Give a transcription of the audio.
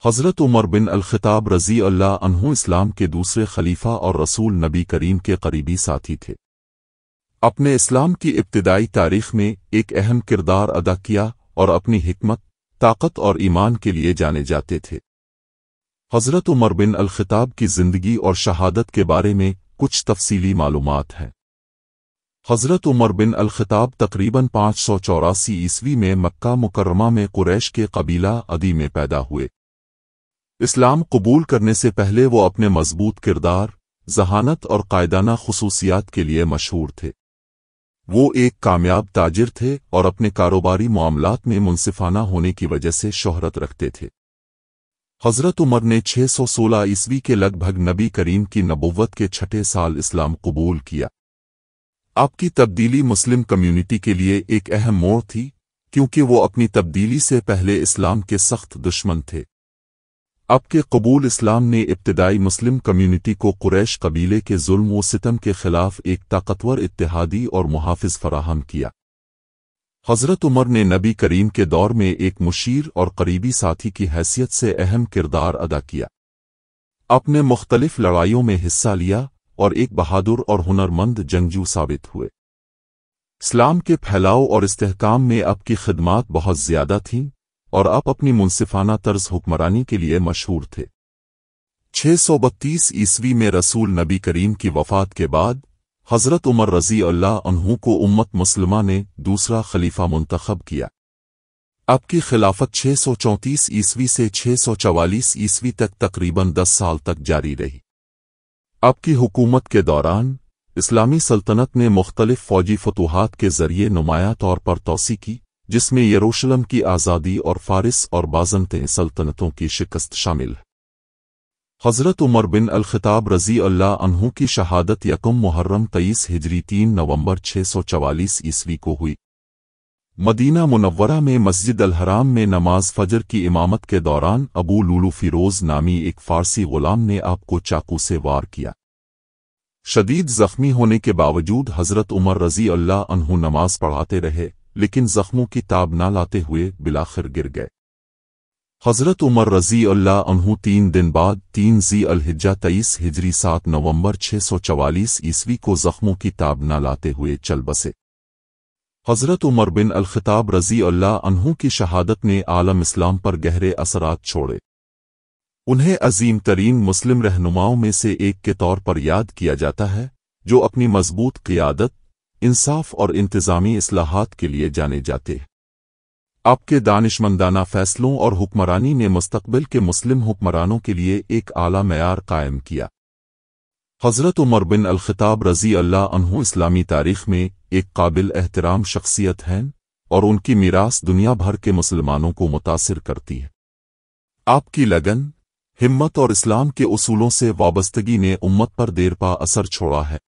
حضرت عمر بن الخطاب رضی اللہ عنہ اسلام کے دوسرے خلیفہ اور رسول نبی کریم کے قریبی ساتھی تھے۔ اپنے اسلام کی ابتدائی تاریخ میں ایک اہم کردار ادا کیا اور اپنی حکمت، طاقت اور ایمان کے لیے جانے جاتے تھے۔ حضرت عمر بن الخطاب کی زندگی اور شہادت کے بارے میں کچھ تفصیلی معلومات ہیں۔ حضرت عمر بن الخطاب تقریباً 584 عیسوی میں مکہ مکرمہ میں قریش کے قبیلہ عدی میں پیدا ہوئے۔ اسلام قبول کرنے سے پہلے وہ اپنے مضبوط کردار، ذہانت اور قائدانہ خصوصیات کے لیے مشہور تھے۔ وہ ایک کامیاب تاجر تھے اور اپنے کاروباری معاملات میں منصفانہ ہونے کی وجہ سے شہرت رکھتے تھے۔ حضرت عمر نے 616 عیسوی کے لگ بھگ نبی کریم کی نبوت کے 6 سال اسلام قبول کیا۔ آپ کی تبدیلی مسلم کمیونٹی کے لیے ایک اہم موڑ تھی، کیونکہ وہ اپنی تبدیلی سے پہلے اسلام کے سخت دشمن تھے۔ آپ کے قبول اسلام نے ابتدائی مسلم کمیونٹی کو قریش قبیلے کے ظلم و ستم کے خلاف ایک طاقتور اتحادی اور محافظ فراہم کیا۔ حضرت عمر نے نبی کریم کے دور میں ایک مشیر اور قریبی ساتھی کی حیثیت سے اہم کردار ادا کیا۔ آپ نے مختلف لڑائیوں میں حصہ لیا اور ایک بہادر اور ہنرمند جنگجو ثابت ہوئے۔ اسلام کے پھیلاؤ اور استحکام میں آپ کی خدمات بہت زیادہ تھیں اور آپ اپنی منصفانہ طرز حکمرانی کے لیے مشہور تھے۔ 632 عیسوی میں رسول نبی کریم کی وفات کے بعد حضرت عمر رضی اللہ عنہ کو امت مسلمہ نے دوسرا خلیفہ منتخب کیا۔ آپ کی خلافت 634 عیسوی سے 644 عیسوی تک تقریباً 10 سال تک جاری رہی۔ آپ کی حکومت کے دوران اسلامی سلطنت نے مختلف فوجی فتوحات کے ذریعے نمایاں طور پر توسیع کی، جس میں یروشلم کی آزادی اور فارس اور بازنطین سلطنتوں کی شکست شامل ہے۔ حضرت عمر بن الخطاب رضی اللہ عنہ کی شہادت یکم محرم 23 ہجری 3 نومبر 644 عیسوی کو ہوئی۔ مدینہ منورہ میں مسجد الحرام میں نماز فجر کی امامت کے دوران ابو لولو فیروز نامی ایک فارسی غلام نے آپ کو چاقو سے وار کیا۔ شدید زخمی ہونے کے باوجود حضرت عمر رضی اللہ عنہ نماز پڑھاتے رہے، لیکن زخموں کی تاب نہ لاتے ہوئے بالآخر گر گئے۔ حضرت عمر رضی اللہ عنہ 3 دن بعد 3 ذی الحجہ 23 ہجری 7 نومبر 644 عیسوی کو زخموں کی تاب نہ لاتے ہوئے چل بسے۔ حضرت عمر بن الخطاب رضی اللہ عنہ کی شہادت نے عالم اسلام پر گہرے اثرات چھوڑے۔ انہیں عظیم ترین مسلم رہنماؤں میں سے ایک کے طور پر یاد کیا جاتا ہے، جو اپنی مضبوط قیادت، انصاف اور انتظامی اصلاحات کے لیے جانے جاتے ہیں۔ آپ کے دانشمندانہ فیصلوں اور حکمرانی نے مستقبل کے مسلم حکمرانوں کے لیے ایک اعلیٰ معیار قائم کیا۔ حضرت عمر بن الخطاب رضی اللہ عنہ اسلامی تاریخ میں ایک قابل احترام شخصیت ہیں اور ان کی میراث دنیا بھر کے مسلمانوں کو متاثر کرتی ہے۔ آپ کی لگن، ہمت اور اسلام کے اصولوں سے وابستگی نے امت پر دیر پا اثر چھوڑا ہے۔